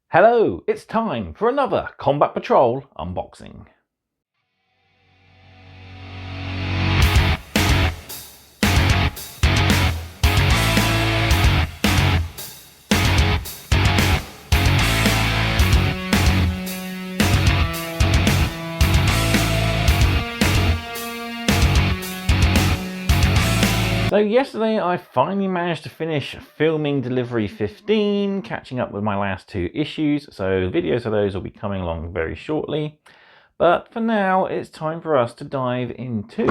Hello, it's time for another Combat Patrol unboxing. So yesterday I finally managed to finish filming Delivery 15, catching up with my last two issues, so videos of those will be coming along very shortly. But for now, it's time for us to dive into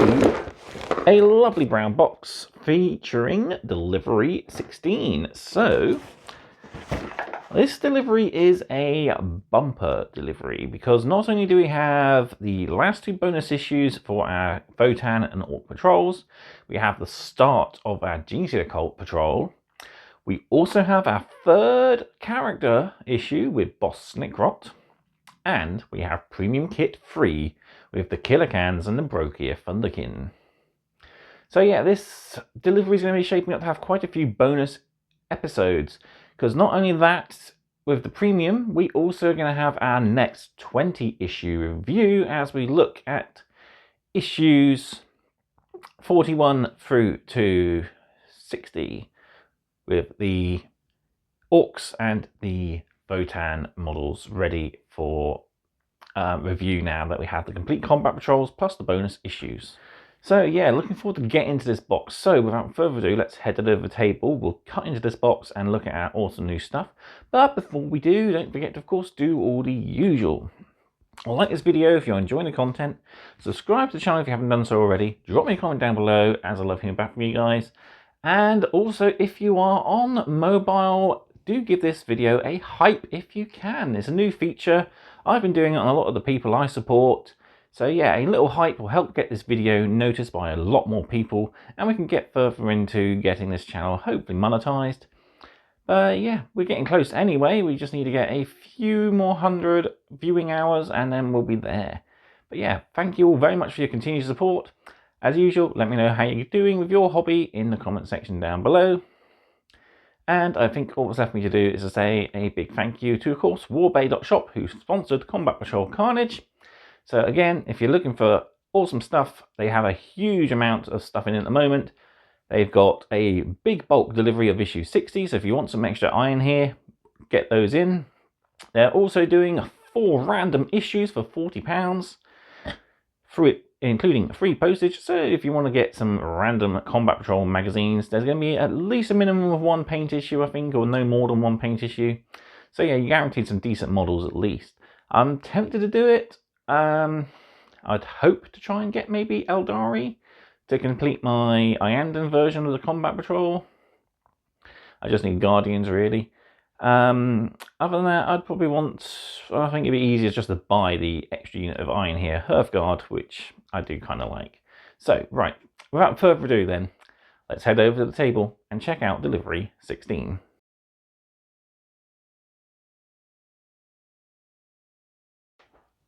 a lovely brown box featuring Delivery 16. So this delivery is a bumper delivery because not only do we have the last two bonus issues for our Votann and Ork patrols, we have the start of our Genestealer Cult patrol. We also have our third character issue with Boss Snikrot, and we have Premium Kit free with the Killer Cans and the Brokier Thunderkin. So yeah, this delivery is going to be shaping up to have quite a few bonus episodes. Because not only that, with the premium, we also are going to have our next 20 issue review as we look at issues 41 through to 60 with the Orks and the Votann models ready for review now that we have the complete combat patrols plus the bonus issues. So yeah, looking forward to getting into this box. So without further ado, let's head over the table. We'll cut into this box and look at our awesome new stuff. But before we do, don't forget to, of course, do all the usual. Like this video if you're enjoying the content. Subscribe to the channel if you haven't done so already. Drop me a comment down below, as I love hearing back from you guys. And also, if you are on mobile, do give this video a hype if you can. It's a new feature. I've been doing it on a lot of the people I support. So yeah, a little hype will help get this video noticed by a lot more people, and we can get further into getting this channel hopefully monetized. But yeah, we're getting close anyway. We just need to get a few more hundred viewing hours and then we'll be there. But yeah, thank you all very much for your continued support. As usual, let me know how you're doing with your hobby in the comment section down below. And I think all that's left me to do is to say a big thank you to, of course, warbay.shop, who sponsored Combat Patrol Carnage. So again, if you're looking for awesome stuff, they have a huge amount of stuff in at the moment. They've got a big bulk delivery of issue 60, so if you want some extra iron here, get those in. They're also doing 4 random issues for £40, including free postage. So if you want to get some random Combat Patrol magazines, there's going to be at least a minimum of 1 paint issue, I think, or no more than 1 paint issue. So yeah, you're guaranteed some decent models at least. I'm tempted to do it. I'd hope to try and get maybe Eldari to complete my Iandan version of the Combat Patrol. I just need Guardians, really. Other than that, I'd probably want, I think it'd be easier just to buy the extra unit of iron here, Hearthguard, which I do kind of like. So, right, without further ado then, let's head over to the table and check out Delivery 16.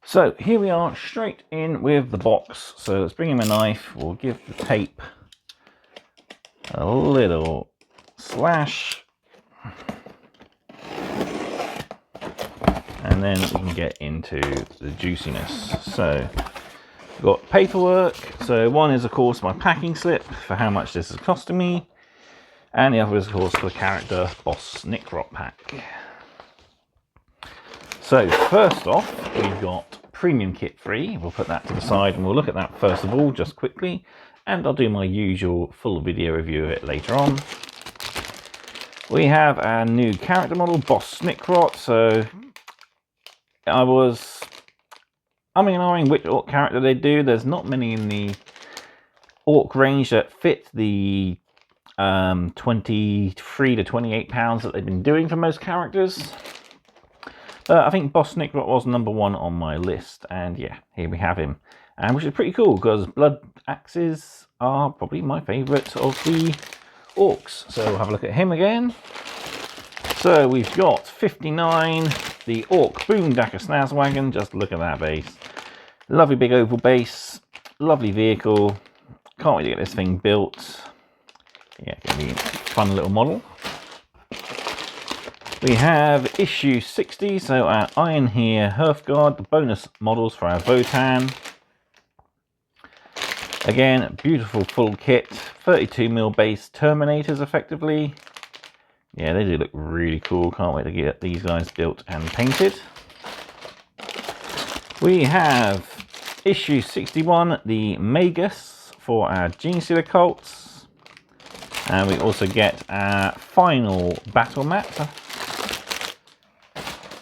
So here we are, straight in with the box. So let's bring in my knife. We'll give the tape a little slash, and then we can get into the juiciness. So we've got paperwork. So one is, of course, my packing slip for how much this is costing me, and the other is, of course, the character Boss Snikrot pack. So first off, we've got Premium Kit free. We'll put that to the side and we'll look at that first of all, just quickly, and I'll do my usual full video review of it later on. We have our new character model, Boss Snikrot. So I was umming and ahhing which Ork character they do. There's not many in the Ork range that fit the 23 to 28 pounds that they've been doing for most characters. I think Boss Snikrot was #1 on my list, and yeah, here we have him, and which is pretty cool because blood axes are probably my favourite of the Orks. So we'll have a look at him again. So we've got 59, the Ork Boondacker Snazwagon. Just look at that base, lovely big oval base, lovely vehicle. Can't wait to get this thing built. Yeah, gonna be a fun little model. We have issue 60, so our Iron here, Hearthguard, the bonus models for our Votann. Again, beautiful full kit, 32mm base Terminators effectively. Yeah, they do look really cool, can't wait to get these guys built and painted. We have issue 61, the Magus for our Genestealer Cults. And we also get our final battle mat.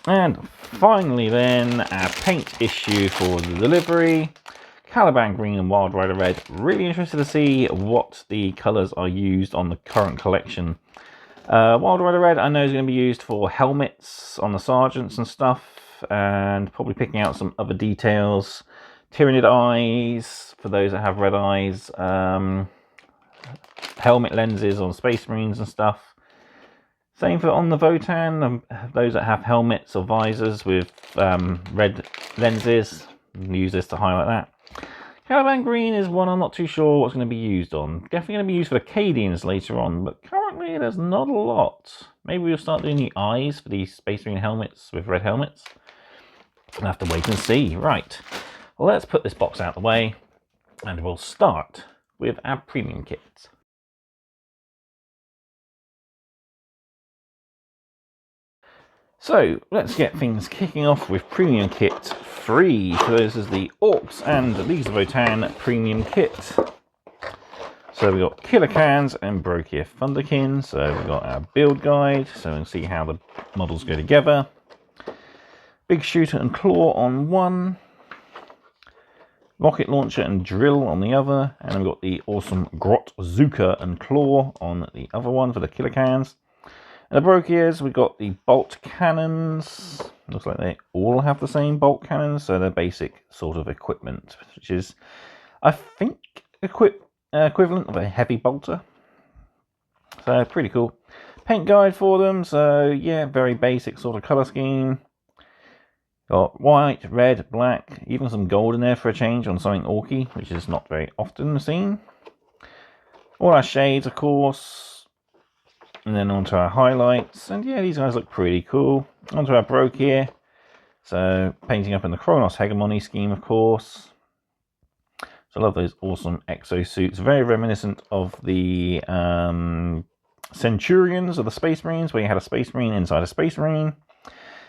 And finally then, our paint issue for the delivery. Caliban Green and Wild Rider Red. Really interested to see what the colours are used on the current collection. Wild Rider Red I know is going to be used for helmets on the sergeants and stuff. And probably picking out some other details. Tyrannid eyes for those that have red eyes. Helmet lenses on Space Marines and stuff. Same for on the Votann, those that have helmets or visors with red lenses, use this to highlight that. Caliban Green is one I'm not too sure what's going to be used on. Definitely going to be used for the Acadians later on, but currently there's not a lot. Maybe we'll start doing the eyes for these Space Marine helmets with red helmets. I'll have to wait and see. Right, well, let's put this box out of the way and we'll start with our premium kits. So let's get things kicking off with Premium Kit 3. So this is the Orcs and these are Votann Premium Kit. So we've got Killer Cans and Brokir Thunderkin. So we've got our build guide, so we can see how the models go together. Big Shooter and Claw on one. Rocket Launcher and Drill on the other. And then we've got the awesome Grot Zuka and Claw on the other one for the Killer Cans. And the Brokiers, we've got the bolt cannons. Looks like they all have the same bolt cannons, so they're basic sort of equipment, which is, I think, equivalent of a heavy bolter. So pretty cool. Paint guide for them, so yeah, very basic sort of colour scheme. Got white, red, black, even some gold in there for a change on something orky, which is not very often seen. All our shades, of course. And then onto our highlights, and yeah, these guys look pretty cool. Onto our Brokir, so painting up in the Kronos Hegemony scheme, of course. So I love those awesome exosuits, very reminiscent of the Centurions of the Space Marines, where you had a Space Marine inside a Space Marine.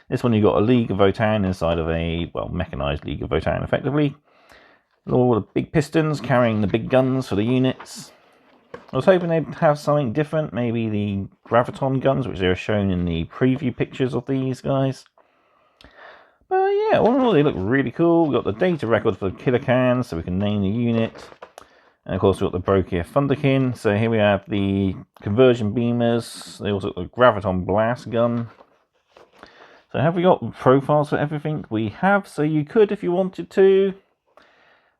This one you got a League of Votann inside of a, well, mechanized League of Votann, effectively. All the big pistons carrying the big guns for the units. I was hoping they'd have something different, maybe the graviton guns, which they were shown in the preview pictures of these guys. But yeah, all in all, they look really cool. We've got the data record for the Killer Cans, so we can name the unit. And of course, we've got the Brokir Thunderkin. So here we have the conversion beamers. They also got the graviton blast gun. So have we got profiles for everything? We have, so you could, if you wanted to,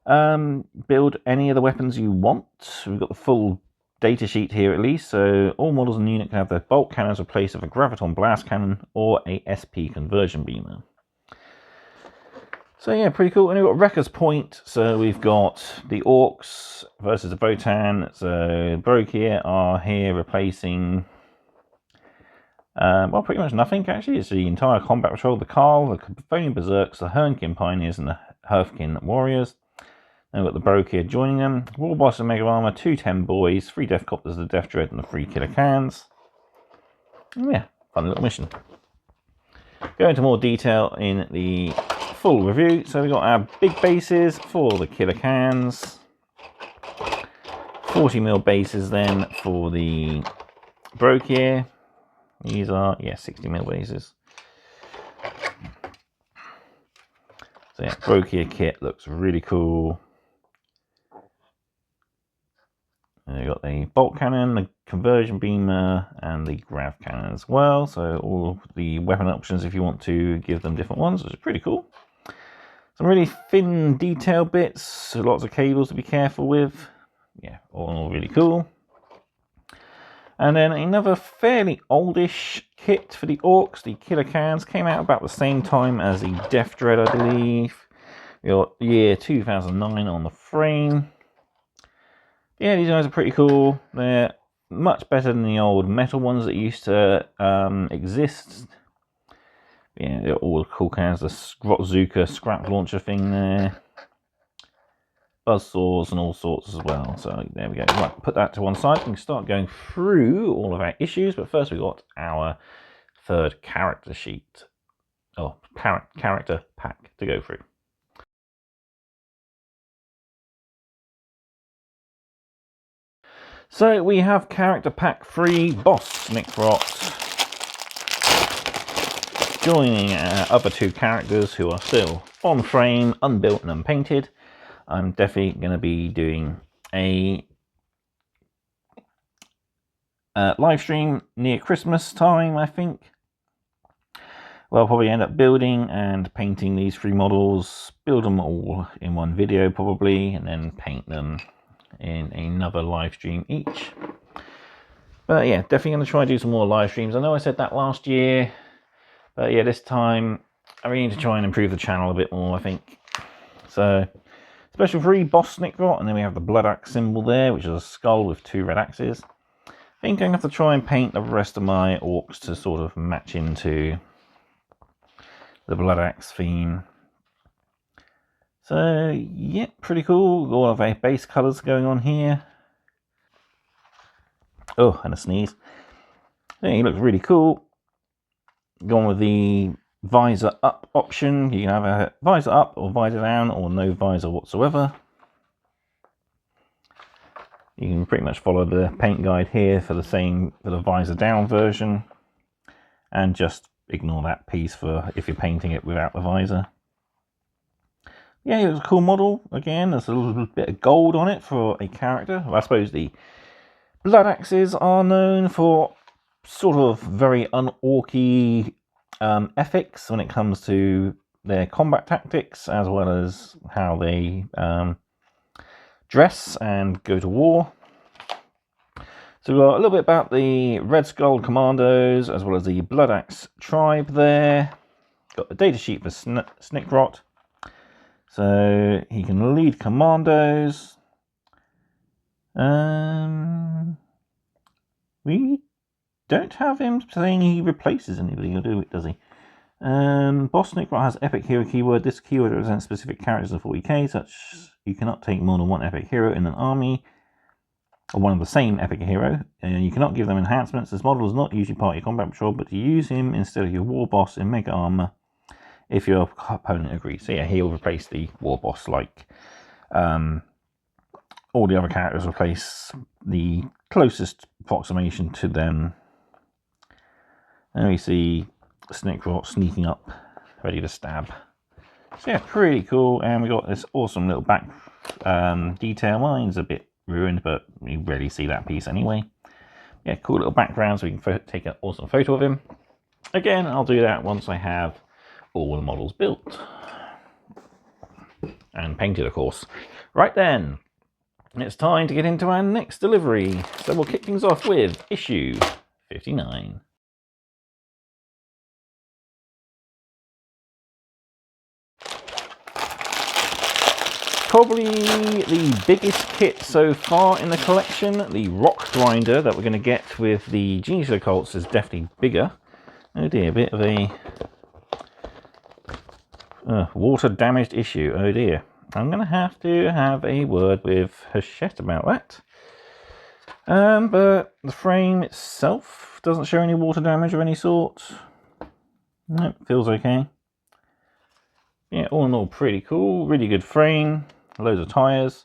build any of the weapons you want. We've got the full data sheet here at least, so all models in the unit can have their bolt cannons replaced with a graviton blast cannon or a SP conversion beamer. So yeah, pretty cool. And we've got Wrecker's Point, so we've got the Orcs versus the Votann. So Brokir are here replacing, well, pretty much nothing actually. It's the entire combat patrol, the Carl, the Chthonian Berserks, the Hernkin Pioneers and the Hearthkin Warriors. Then we've got the Brokir joining them. War Boss and Mega Armor, 2 10 boys, 3 Death Copters, the Death Dread, and the 3 Killer Cans. And yeah, fun little mission. Go into more detail in the full review. So we've got our big bases for the Killer Cans. 40mm bases then for the Brokir. These are, yeah, 60mm bases. So yeah, Brokir kit looks really cool. And you've got the bolt cannon, the conversion beamer, and the grav cannon as well. So all the weapon options if you want to give them different ones, which is pretty cool. Some really thin detail bits, so lots of cables to be careful with. Yeah, all in all really cool. And then another fairly oldish kit for the Orcs, the Killer Cans, came out about the same time as the Death Dread, I believe. We got year 2009 on the frame. Yeah, these guys are pretty cool. They're much better than the old metal ones that used to exist. Yeah, they're all cool cans. The Grotzuka scrap launcher thing there. Buzzsaws and all sorts as well. So there we go. Right, put that to one side. We can start going through all of our issues. But first we've got our third character sheet. Oh, character pack to go through. So we have character pack 3, Boss Snikrot, joining our other two characters who are still on frame, unbuilt and unpainted. I'm definitely going to be doing a live stream near Christmas time, I think. Well, I'll probably end up building and painting these 3 models, build them all in one video probably, and then paint them in another live stream each. But yeah, definitely going to try and do some more live streams. I know I said that last year, but yeah, this time I really need to try and improve the channel a bit more, I think. So, special 3, Boss Snikrot, and then we have the blood axe symbol there, which is a skull with 2 red axes. I think I'm going to have to try and paint the rest of my orcs to sort of match into the blood axe theme. So yeah, pretty cool. All of our base colours going on here. Oh, and a sneeze. Yeah, he looks really cool. Going with the visor up option. You can have a visor up or visor down or no visor whatsoever. You can pretty much follow the paint guide here for the visor down version, and just ignore that piece for if you're painting it without the visor. Yeah, it was a cool model. Again, there's a little bit of gold on it for a character. Well, I suppose the blood axes are known for sort of very un-orky ethics when it comes to their combat tactics, as well as how they dress and go to war. So we've got a little bit about the Red Skull Commandos, as well as the Blood Axe tribe there. Got the data sheet for Snikrot. So he can lead commandos. We don't have him saying he replaces anybody, does he? Boss Snikrot has epic hero keyword. This keyword represents specific characters in 40k, such you cannot take more than one epic hero in an army, or one of the same epic hero, and you cannot give them enhancements. This model is not usually part of your combat patrol, but to use him instead of your war boss in mega armor if your opponent agrees. So yeah, he'll replace the war boss like all the other characters replace the closest approximation to them. And we see Snikrot sneaking up, ready to stab. So yeah, pretty cool. And we got this awesome little back detail. Mine's a bit ruined, but we rarely see that piece anyway. Yeah, cool little background, so we can take an awesome photo of him. Again, I'll do that once I have all the models built and painted, of course. Right then, it's time to get into our next delivery. So we'll kick things off with issue 59. Probably the biggest kit so far in the collection. The rock grinder that we're going to get with the Genestealer Cults is definitely bigger. Oh dear, a bit of a water damaged issue. Oh dear. I'm going to have a word with Hachette about that. But the frame itself doesn't show any water damage of any sort. Nope, feels okay. Yeah, all in all, pretty cool. Really good frame. Loads of tyres.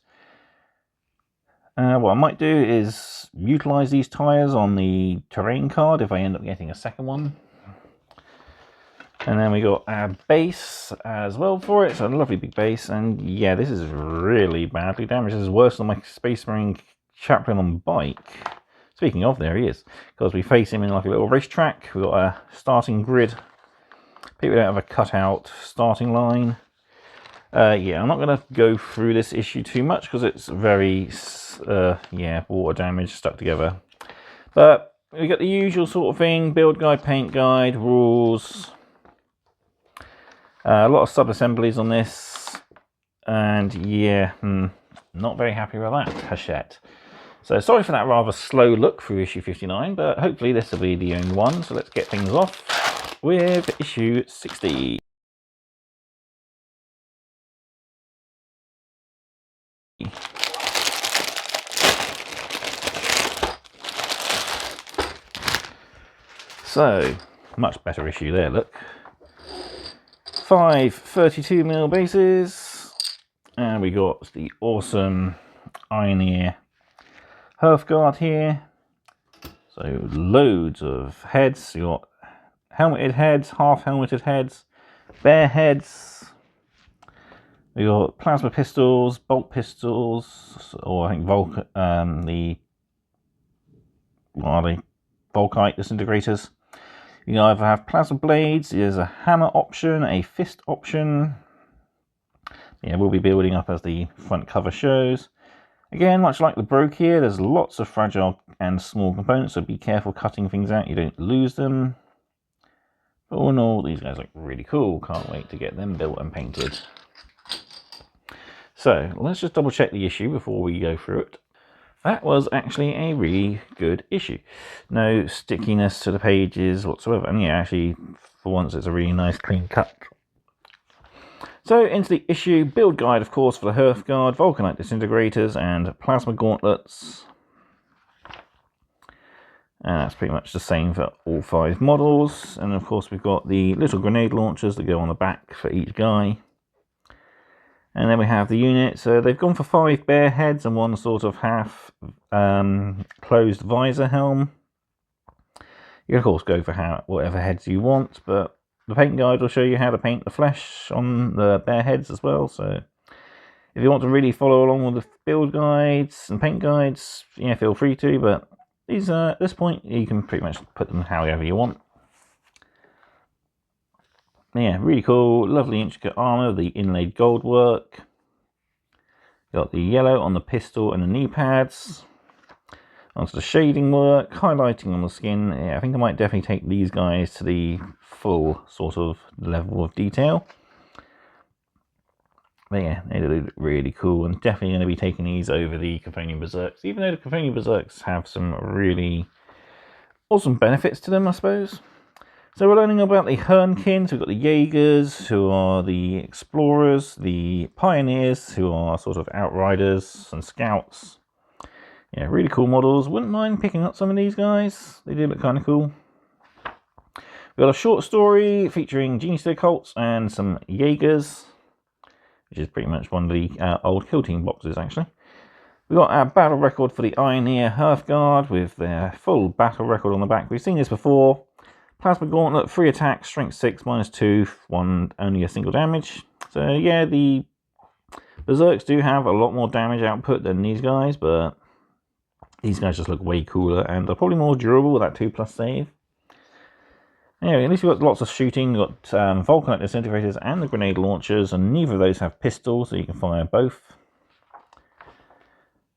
What I might do is utilise these tyres on the terrain card if I end up getting a second one. And then we got our base as well for it. So a lovely big base. And yeah, this is really badly damaged. This is worse than my Space Marine chaplain on bike. Speaking of, there he is. Because we face him in like a little racetrack. We've got a starting grid. People don't have a cutout starting line. Yeah, I'm not going to go through this issue too much because it's very, yeah, water damage stuck together. But we got the usual sort of thing: build guide, paint guide, rules. A lot of sub-assemblies on this, and yeah, not very happy with that, Hachette. So sorry for that rather slow look through issue 59, but hopefully this will be the only one. So let's get things off with issue 60. So, much better issue there, look. 5 32mm bases, and we got the awesome Ioneer Hearthguard here. So loads of heads. You got helmeted heads, half helmeted heads, bare heads. We got plasma pistols, bolt pistols, or I think what are they? Volkite disintegrators. You can either have plasma blades, there's a hammer option, a fist option. Yeah, we'll be building up as the front cover shows. Again, much like the Broke here, there's lots of fragile and small components, so be careful cutting things out, you don't lose them. But all in all, these guys look really cool. Can't wait to get them built and painted. So, let's just double check the issue before we go through it. That was actually a really good issue. No stickiness to the pages whatsoever. And yeah, actually, for once, it's a really nice clean cut. So, into the issue. Build guide, of course, for the Hearthguard, Vulcanite disintegrators, and plasma gauntlets. And that's pretty much the same for all 5 models. And of course, we've got the little grenade launchers that go on the back for each guy. And then we have the unit. So they've gone for 5 bare heads and 1 sort of half closed visor helm. You can of course go for whatever heads you want, but the paint guide will show you how to paint the flesh on the bare heads as well. So if you want to really follow along with the build guides and paint guides, yeah, feel free to. But these at this point you can pretty much put them however you want. Yeah, really cool, lovely intricate armour, the inlaid gold work. Got the yellow on the pistol and the knee pads. Onto the shading work, highlighting on the skin. Yeah, I think I might definitely take these guys to the full sort of level of detail. But yeah, they look really cool, and definitely going to be taking these over the Chthonian Berserks, even though the Chthonian Berserks have some really awesome benefits to them, I suppose. So we're learning about the Hernkin. So we've got the Jaegers, who are the explorers, the Pioneers, who are sort of outriders and scouts. Yeah, really cool models. Wouldn't mind picking up some of these guys. They do look kind of cool. We've got a short story featuring Genestealer Cults and some Jaegers, which is pretty much one of the old Kill Team boxes, actually. We've got our battle record for the Ioneer Hearthguard with their full battle record on the back. We've seen this before. Plasma Gauntlet, 3 attacks, strength 6, -2, 1 only a single damage. So yeah, the Berserks do have a lot more damage output than these guys, but these guys just look way cooler and are probably more durable with that 2+ save. Anyway, at least we've got lots of shooting. We've got Vulcanite disintegrators and the grenade launchers, and neither of those have pistols, so you can fire both.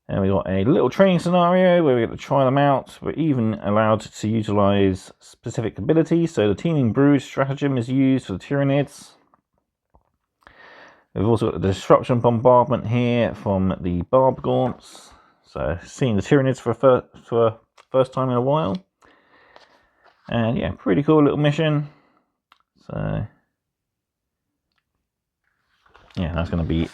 And we got a little training scenario where we get to try them out. We're even allowed to utilize specific abilities. So the Teeming Brood stratagem is used for the Tyranids. We've also got the Disruption Bombardment here from the Barb Gaunts. So seeing the Tyranids for first time in a while. And yeah, pretty cool little mission. So yeah, that's going to be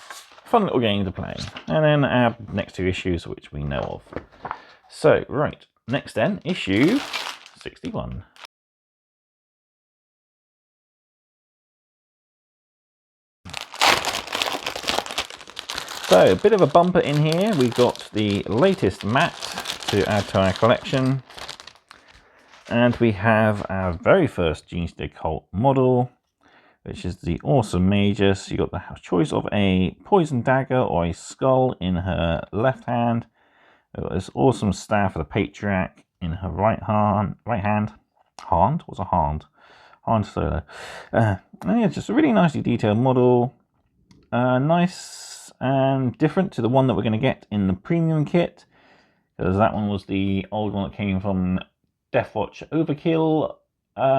fun little game to play. And then our next 2 issues, which we know of. So, right, next then, issue 61. So, a bit of a bumper in here. We've got the latest mat to add to our collection. And we have our very first Genestealer Cult model, which is the awesome Major. So you got the choice of a poison dagger or a skull in her left hand. We've got this awesome staff of the Patriarch in her right hand. Hand? What's a hand? Hand Solo. And yeah, just a really nicely detailed model. Nice and different to the one that we're going to get in the premium kit, because that one was the old one that came from Deathwatch Overkill,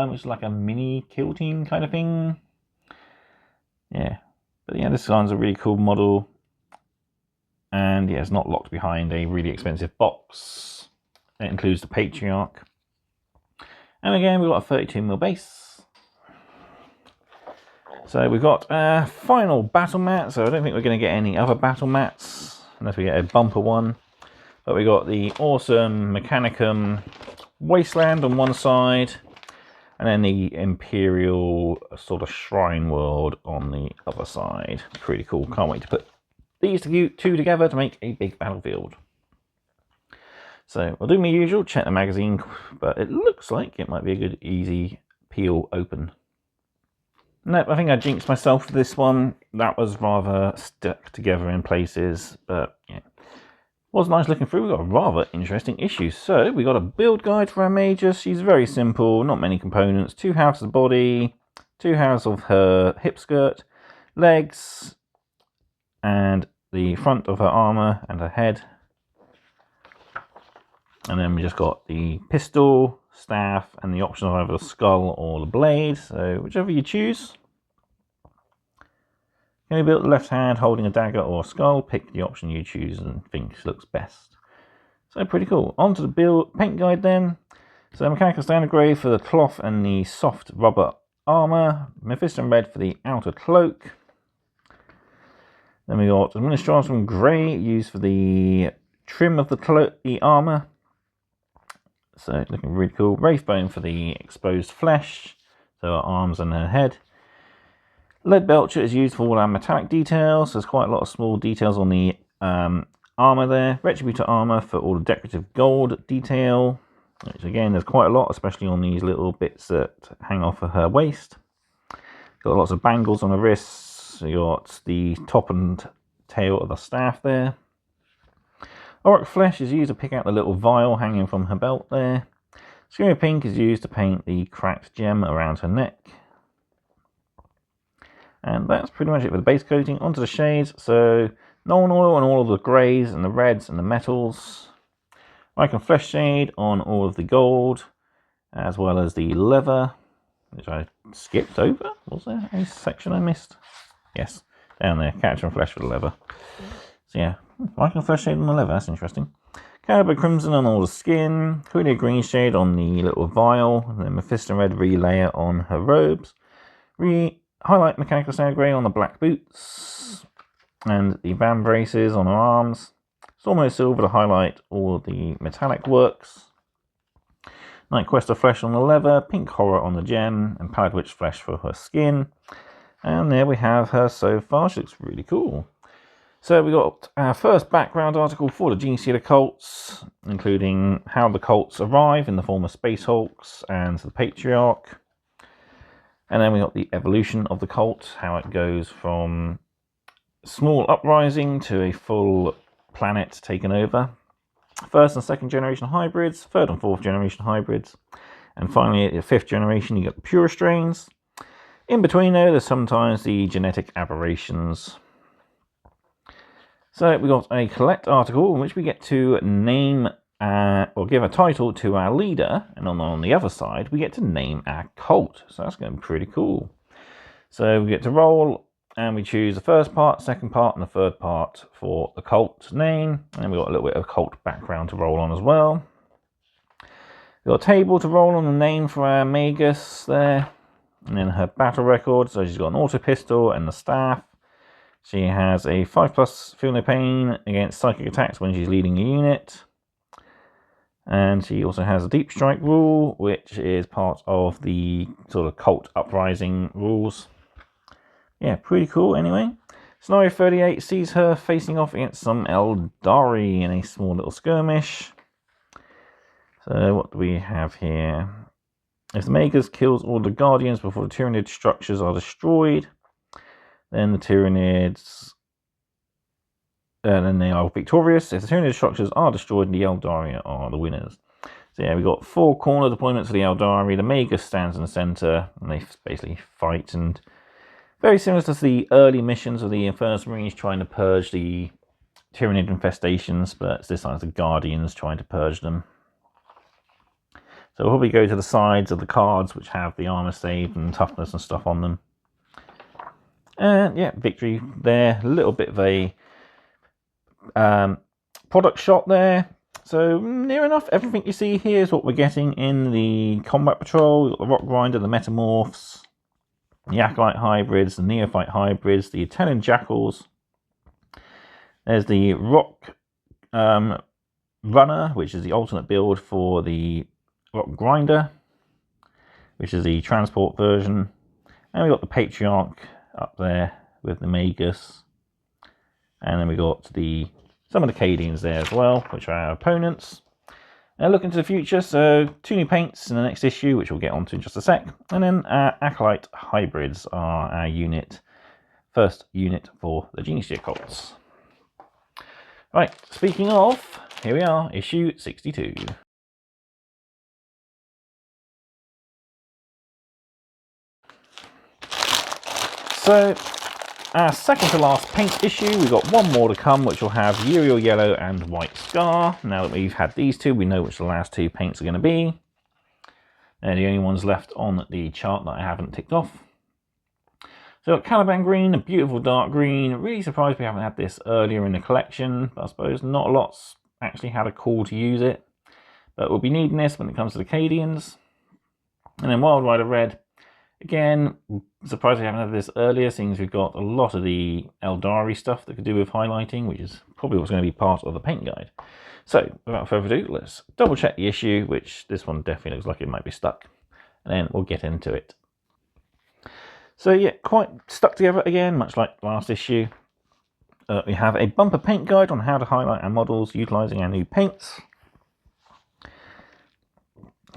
which is like a mini kill team kind of thing. Yeah, but yeah, this one's a really cool model, And yeah, it's not locked behind a really expensive box. It includes the Patriarch. And again, we've got a 32mm base. So we've got a final battle mat. So I don't think we're going to get any other battle mats unless we get a bumper one. But we got the awesome Mechanicum Wasteland on one side, and then the Imperial sort of Shrine World on the other side. Pretty cool. Can't wait to put these two together to make a big battlefield. So I'll do my usual, check the magazine, but it looks like it might be a good, easy peel open. Nope, I think I jinxed myself with this one. That was rather stuck together in places, but yeah. Was nice looking through. We've got a rather interesting issue. So we got a build guide for our Major. She's very simple, not many components. 2 halves of the body, 2 halves of her hip skirt, legs, and the front of her armor and her head. And then we just got the pistol, staff, and the option of either the skull or the blade. So whichever you choose. Can you build the left hand holding a dagger or a skull? Pick the option you choose and think looks best. So pretty cool. On to the build paint guide then. So mechanical standard grey for the cloth and the soft rubber armor. Mephiston red for the outer cloak. Then we got administration grey used for the trim of the armor. So looking really cool. Wraithbone for the exposed flesh, so her arms and her head. Lead Belcher is used for all our metallic details. There's quite a lot of small details on the armor there. Retributor armor for all the decorative gold detail, which again there's quite a lot, especially on these little bits that hang off of her waist. Got lots of bangles on the wrists. You got the top and tail of the staff there. Orc Flesh is used to pick out the little vial hanging from her belt there. Screamer Pink is used to paint the cracked gem around her neck. And that's pretty much it for the base coating. Onto the shades. So Nuln Oil on all of the greys and the reds and the metals. Icon Flesh Shade on all of the gold, as well as the leather, which I skipped over. Was there a section I missed? Yes, down there. Capture and Flesh for the leather. So yeah, Icon Flesh Shade on the leather. That's interesting. Caliber Crimson on all the skin. Coolio Green Shade on the little vial. And then Mephiston Red relayer on her robes. Highlight Mechanical Standard Grey on the black boots. And the band braces on her arms. Stormo Silver to highlight all of the metallic works. Night Quester Flesh on the leather. Pink Horror on the gem. And Pallid Witch Flesh for her skin. And there we have her so far. She looks really cool. So we got our first background article for the Genestealer Cults, including how the cults arrive in the form of Space Hulks and the Patriarch. And then we got the evolution of the cult, how it goes from small uprising to a full planet taken over. First and second generation hybrids, third and fourth generation hybrids. And finally, at the fifth generation, you got the pure strains. In between though, there's sometimes the genetic aberrations. So we got a collect article in which we get to name or give a title to our leader, and on the other side we get to name our cult. So that's going to be pretty cool. So we get to roll, and we choose the first part, second part, and the third part for the cult name. And we got a little bit of cult background to roll on as well. We got a table to roll on the name for our Magus there, and then her battle record. So she's got an auto pistol and the staff. She has a 5+ feel no pain against psychic attacks when she's leading a unit. And she also has a deep strike rule, which is part of the sort of cult uprising rules. Yeah, pretty cool anyway. Scenario 38 sees her facing off against some Eldari in a small little skirmish. So what do we have here? If the Magus kills all the Guardians before the Tyranid structures are destroyed, then the Tyranids, then they are victorious. If the Tyranid structures are destroyed, the Eldari are the winners. So yeah, we've got 4 corner deployments for the Eldari. The Magus stands in the center, and they basically fight. And very similar to the early missions of the Infernus Marines trying to purge the Tyranid infestations, but this time it's the Guardians trying to purge them. So we'll probably go to the sides of the cards, which have the armor save and toughness and stuff on them. And yeah, victory there. A little bit of a product shot there. So near enough everything you see here is what we're getting in the Combat Patrol. We've got the Rock Grinder, the Metamorphs, the Acolyte Hybrids, the Neophyte Hybrids, the Italian Jackals. There's the Rock Runner, which is the alternate build for the Rock Grinder, which is the transport version. And we've got the Patriarch up there with the Magus. And then we got some of the Cadians there as well, which are our opponents. Now look into the future, so 2 new paints in the next issue, which we'll get onto in just a sec. And then our Acolyte Hybrids are our first unit for the Genestealer Cults. Right, speaking of, here we are, issue 62. So, our second to last paint issue, we've got one more to come, which will have Uriel Yellow and White Scar. Now that we've had these two, we know which the last 2 paints are going to be. They're the only ones left on the chart that I haven't ticked off. So Caliban Green, a beautiful dark green. Really surprised we haven't had this earlier in the collection, but I suppose not a lot's actually had a call to use it. But we'll be needing this when it comes to the Cadians. And then Wild Rider Red. Again, surprised we haven't had this earlier, seeing as we've got a lot of the Eldari stuff that could do with highlighting, which is probably what's going to be part of the paint guide. So, without further ado, let's double check the issue, which this one definitely looks like it might be stuck. And then we'll get into it. So yeah, quite stuck together again, much like last issue. We have a bumper paint guide on how to highlight our models utilising our new paints.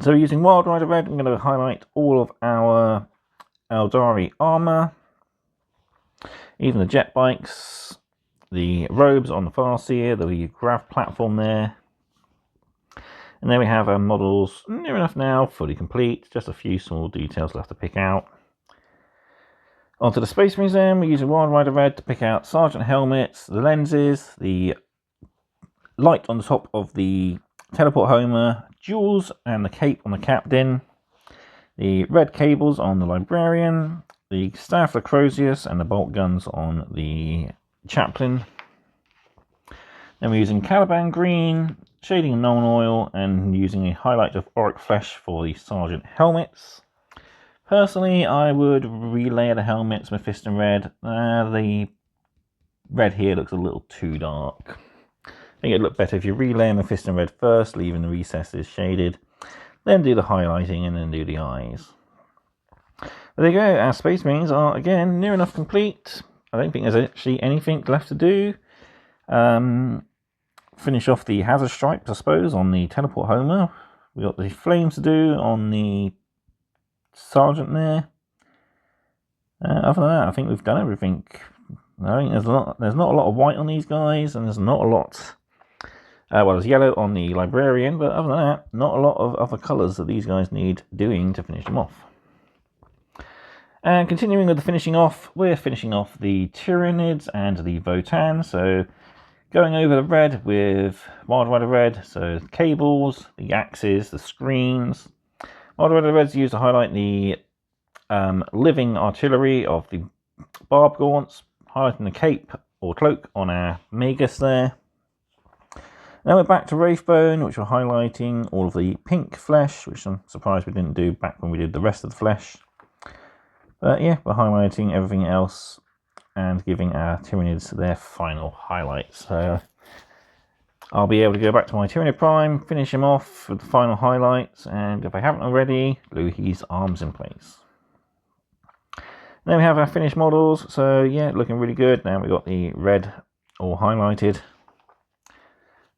So using Wild Rider Red, I'm going to highlight all of our Eldari armour, even the jet bikes, the robes on the Farseer, the grav platform there. And then we have our models near enough now, fully complete, just a few small details left to pick out. Onto the Space Museum, we're using Wild Rider Red to pick out Sergeant helmets, the lenses, the light on the top of the Teleport Homer, jewels and the cape on the Captain, the red cables on the Librarian, the Staff of Crozius and the bolt guns on the Chaplain. Then we're using Caliban Green, shading of Null Oil, and using a highlight of Auric Flesh for the Sergeant helmets. Personally, I would relayer the helmets Mephiston Red. The red here looks a little too dark. I think it'd look better if you relayer Mephiston Red first, leaving the recesses shaded, then do the highlighting and then do the eyes. But there you go, our Space Marines are again near enough complete. I don't think there's actually anything left to do. Finish off the hazard stripes, I suppose, on the Teleport Homer. We've got the flames to do on the Sergeant there. Other than that, I think we've done everything. I think there's not a lot of white on these guys, and there's not a lot. Well, there's yellow on the Librarian, but other than that, not a lot of other colours that these guys need doing to finish them off. And continuing with the finishing off, we're finishing off the Tyranids and the Votann. So going over the red with Wild Rider Red, so the cables, the axes, the screens. Wild Rider Red's used to highlight the living artillery of the Barb Gaunts, highlighting the cape or cloak on our Magus there. Now we're back to Wraithbone, which we're highlighting all of the pink flesh, which I'm surprised we didn't do back when we did the rest of the flesh. But yeah, we're highlighting everything else and giving our Tyranids their final highlights. So I'll be able to go back to my Tyranid Prime, finish him off with the final highlights, and if I haven't already, glue his arms in place. Then we have our finished models, so yeah, looking really good. Now we've got the red all highlighted.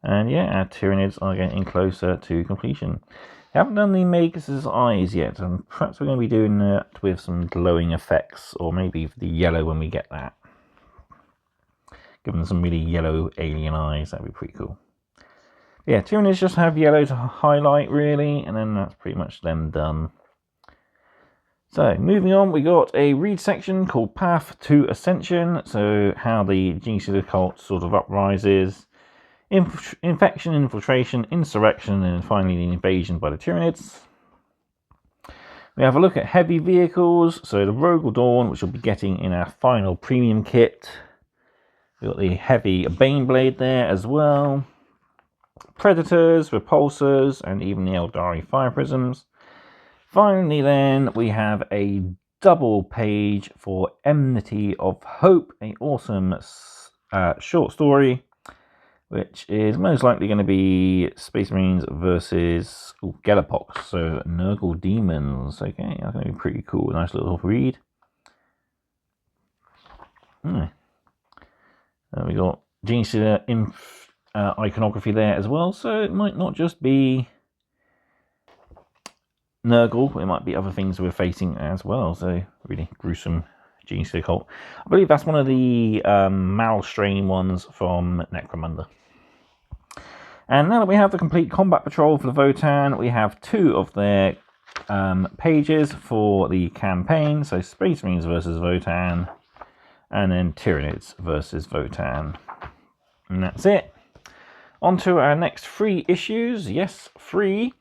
And yeah, our Tyranids are getting closer to completion. We haven't done the Magus' eyes yet, and perhaps we're going to be doing that with some glowing effects, or maybe the yellow when we get that. Give them some really yellow alien eyes, that'd be pretty cool. Yeah, Tyranids just have yellow to highlight really, and then that's pretty much them done. So, moving on, we got a read section called Path to Ascension, so how the Genestealer Cults sort of uprises, infection, infiltration, insurrection, and finally the invasion by the Tyranids. We have a look at heavy vehicles, so the Rogal Dawn, which we'll be getting in our final premium kit. We've got the heavy Bane Blade there as well. Predators, Repulsors, and even the Eldari Fire Prisms. Finally then, we have a double page for Enmity of Hope, an awesome short story, which is most likely going to be Space Marines versus Galapox, so Nurgle Demons. Okay, that's going to be pretty cool. Nice little read. We got Genestealer iconography there as well, so it might not just be Nurgle, it might be other things we're facing as well. So really gruesome Genestealer Cult. I believe that's one of the Malstrain ones from Necromunda. And now that we have the complete combat patrol for the Votann, we have 2 of their pages for the campaign. So Space Marines versus Votann, and then Tyranids versus Votann. And that's it. On to our next 3 issues. Yes, 3.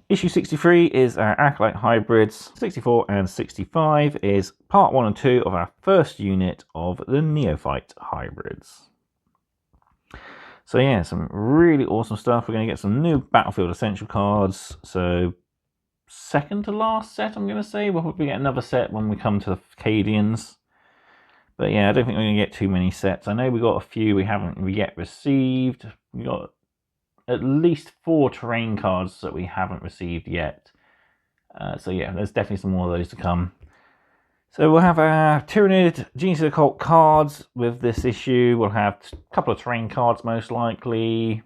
Issue 63 is our Acolyte Hybrids. 64 and 65 is part 1 and 2 of our first unit of the Neophyte Hybrids. So yeah, some really awesome stuff. We're going to get some new Battlefield Essential cards. So second to last set, I'm going to say. We'll probably get another set when we come to the Cadians. But yeah, I don't think we're going to get too many sets. I know we got a few we haven't yet received. We got at least 4 terrain cards that we haven't received yet. So yeah, there's definitely some more of those to come. So we'll have our Tyranid Genestealer Cult cards with this issue. We'll have a couple of terrain cards most likely,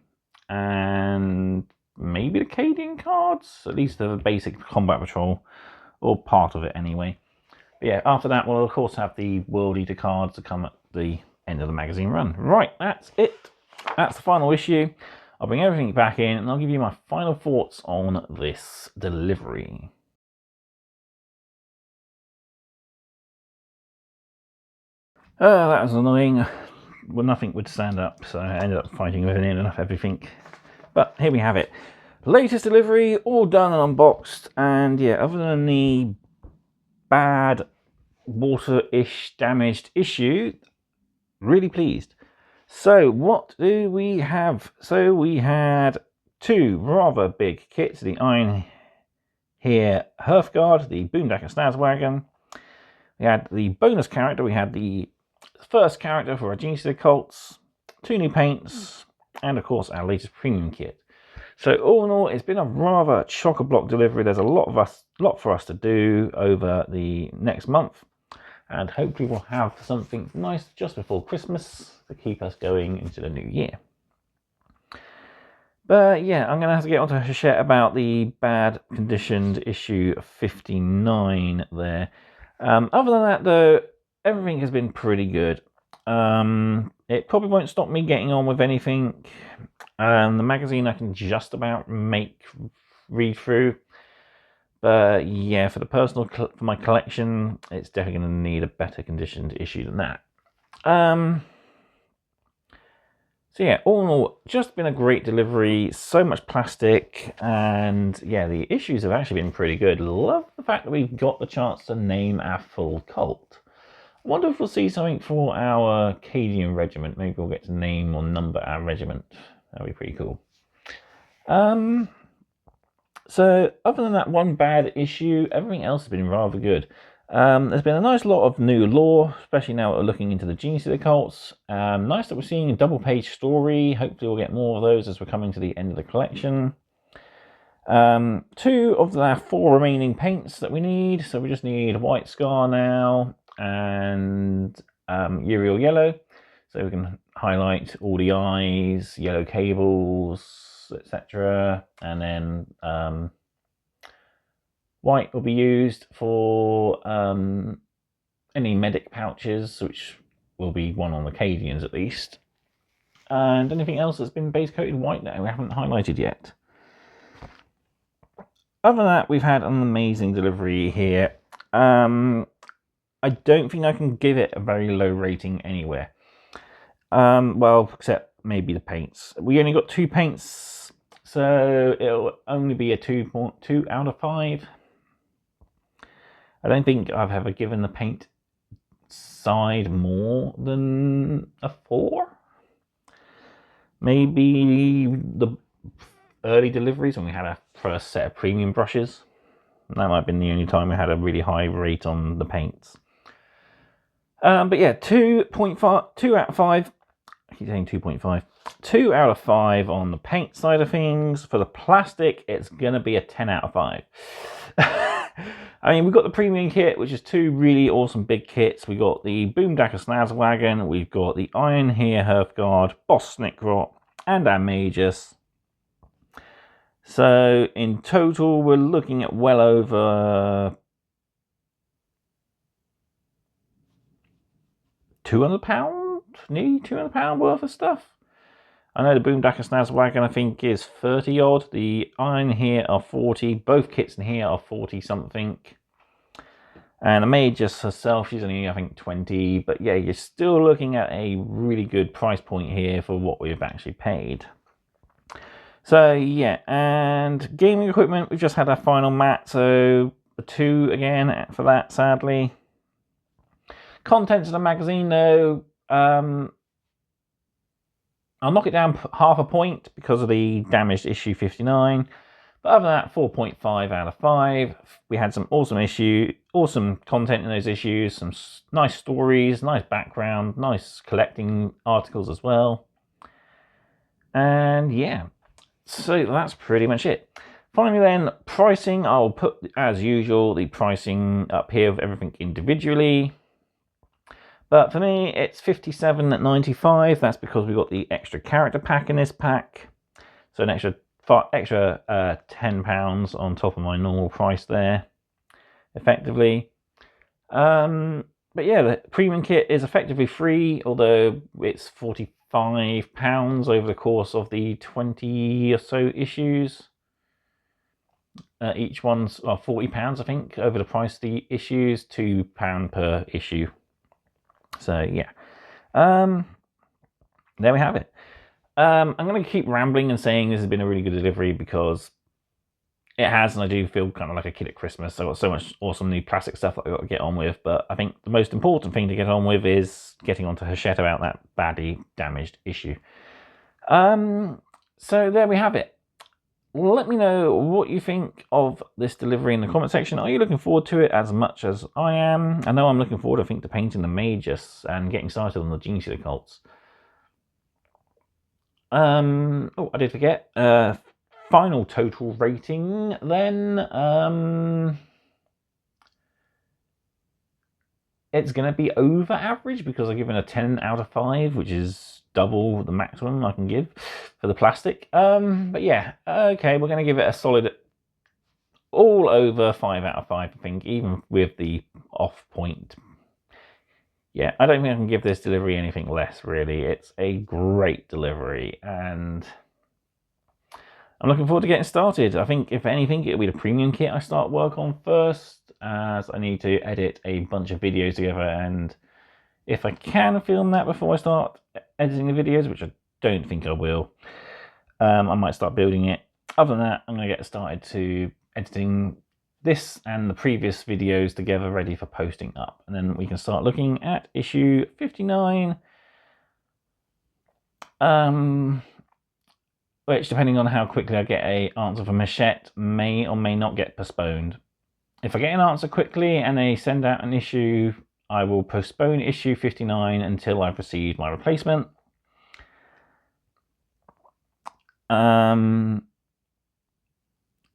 and maybe the Cadian cards, at least the basic combat patrol, or part of it anyway. But yeah, after that we'll of course have the World Eater cards to come at the end of the magazine run. Right, that's it. That's the final issue. I'll bring everything back in and I'll give you my final thoughts on this delivery. That was annoying. Well, nothing would stand up, so I ended up fighting with nearly enough everything. But here we have it. Latest delivery, all done and unboxed. And yeah, other than the bad water-ish damaged issue, really pleased. So what do we have? So we had 2 rather big kits. The Iron Here Hearthguard, the Boomdacker Snazwagon. We had the bonus character. We had the first character for our Genestealer Cults, 2 new paints, and of course our latest premium kit. So all in all, it's been a rather chock-a-block delivery. There's a lot for us to do over the next month, and hopefully we'll have something nice just before Christmas to keep us going into the new year. But yeah, I'm going to have to get onto Hachette about the bad conditioned issue 59 there. Other than that though, everything has been pretty good. It probably won't stop me getting on with anything. The magazine I can just about read through. But yeah, for my collection, it's definitely going to need a better conditioned issue than that. So yeah, all in all, just been a great delivery. So much plastic, and yeah, the issues have actually been pretty good. Love the fact that we've got the chance to name our full cult. I wonder if we'll see something for our Cadian regiment. Maybe we'll get to name or number our regiment. That'd be pretty cool. So other than that one bad issue, everything else has been rather good. There's been a nice lot of new lore, especially now that we're looking into the Genestealer Cults. Nice that we're seeing a double-page story. Hopefully we'll get more of those as we're coming to the end of the collection. 2 of the 4 remaining paints that we need. So we just need White Scar now and Uriel Yellow. So we can highlight all the eyes, yellow cables, etc. And then white will be used for any medic pouches, which will be one on the Cadians at least. And anything else that's been base coated white that we haven't highlighted yet. Other than that, we've had an amazing delivery here. I don't think I can give it a very low rating anywhere. Well, except maybe the paints. We only got 2 paints, so it'll only be a 2.2 out of 5. I don't think I've ever given the paint side more than a 4. Maybe the early deliveries when we had our first set of premium brushes. That might have been the only time we had a really high rate on the paints. But yeah, 2.5, 2 out of 5. I keep saying 2.5. 2 out of 5 on the paint side of things. For the plastic, it's going to be a 10 out of 5. I mean, we've got the premium kit, which is 2 really awesome big kits. We've got the Boomdacker Snazwagon, we've got the Iron Here Hearthguard, Boss Snikrot, and our Magus. So in total, we're looking at well over £200, nearly £200 worth of stuff. I know the Boomdacker Snazwagon I think is 30 odd. The Iron here are 40. Both kits in here are 40 something. And the Magus herself, she's only I think 20. But yeah, you're still looking at a really good price point here for what we've actually paid. So yeah, and gaming equipment, we've just had our final mat, so a 2 again for that, sadly. Contents of the magazine though, I'll knock it down half a point because of the damaged issue 59. But other than that, 4.5 out of 5. We had some awesome content in those issues, some nice stories, nice background, nice collecting articles as well. And yeah, so that's pretty much it. Finally then, pricing. I'll put, as usual, the pricing up here of everything individually. But for me, it's $57.95. That's because we got the extra character pack in this pack. So an extra £10 on top of my normal price there, effectively. But yeah, the premium kit is effectively free, although it's £45 over the course of the 20 or so issues. Each one's £40, I think, over the price of the issues, £2 per issue. So yeah, there we have it. I'm going to keep rambling and saying this has been a really good delivery because it has, and I do feel kind of like a kid at Christmas. I've got so much awesome new plastic stuff that I've got to get on with, but I think the most important thing to get on with is getting onto Hachette about that badly damaged issue. So there we have it. Let me know what you think of this delivery in the comment section. Are you looking forward to it as much as I am? I know I'm looking forward, I think, to painting the Magus and getting started on the Genestealer Cults. Oh, I did forget. Final total rating then. It's going to be over average because I've given a 10 out of 5, which is double the maximum I can give for the plastic. But yeah, okay, we're going to give it a solid all over 5 out of 5, I think, even with the off point. Yeah, I don't think I can give this delivery anything less, really. It's a great delivery, and I'm looking forward to getting started. I think, if anything, it'll be the premium kit I start work on first, as I need to edit a bunch of videos together, and if I can film that before I start editing the videos, which I don't think I will, I might start building it. Other than that, I'm going to get started to editing this and the previous videos together, ready for posting up, and then we can start looking at issue 59, which, depending on how quickly I get an answer from Hachette, may or may not get postponed. If I get an answer quickly and they send out an issue, I will postpone issue 59 until I've received my replacement.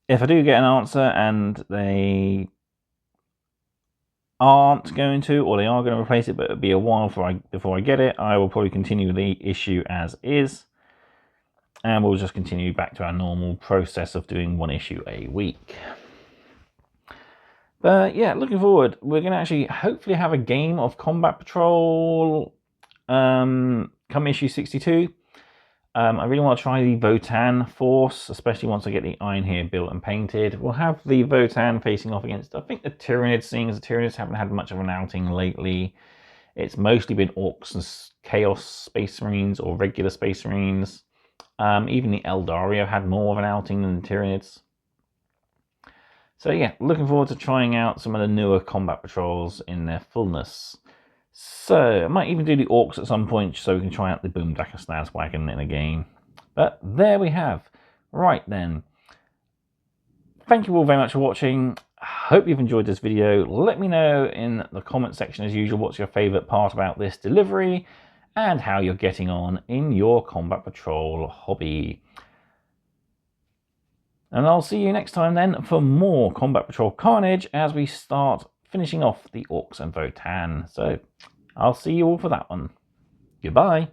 If I do get an answer and they aren't going to, or they are going to replace it, but it'll be a while before I get it, I will probably continue the issue as is. And we'll just continue back to our normal process of doing 1 issue a week. But yeah, looking forward. We're going to actually hopefully have a game of Combat Patrol come issue 62. I really want to try the Votann force, especially once I get the Iron here built and painted. We'll have the Votann facing off against, I think, the Tyranids, seeing as the Tyranids haven't had much of an outing lately. It's mostly been Orcs and Chaos Space Marines or regular Space Marines. Even the Eldari have had more of an outing than the Tyranids. So yeah, looking forward to trying out some of the newer Combat Patrols in their fullness. So I might even do the orcs at some point so we can try out the Boomdacker Snazwagon in a game. But there we have. Right then. Thank you all very much for watching. I hope you've enjoyed this video. Let me know in the comment section as usual what's your favourite part about this delivery and how you're getting on in your Combat Patrol hobby. And I'll see you next time then for more Combat Patrol Carnage as we start finishing off the Orks and Votann. So I'll see you all for that one. Goodbye.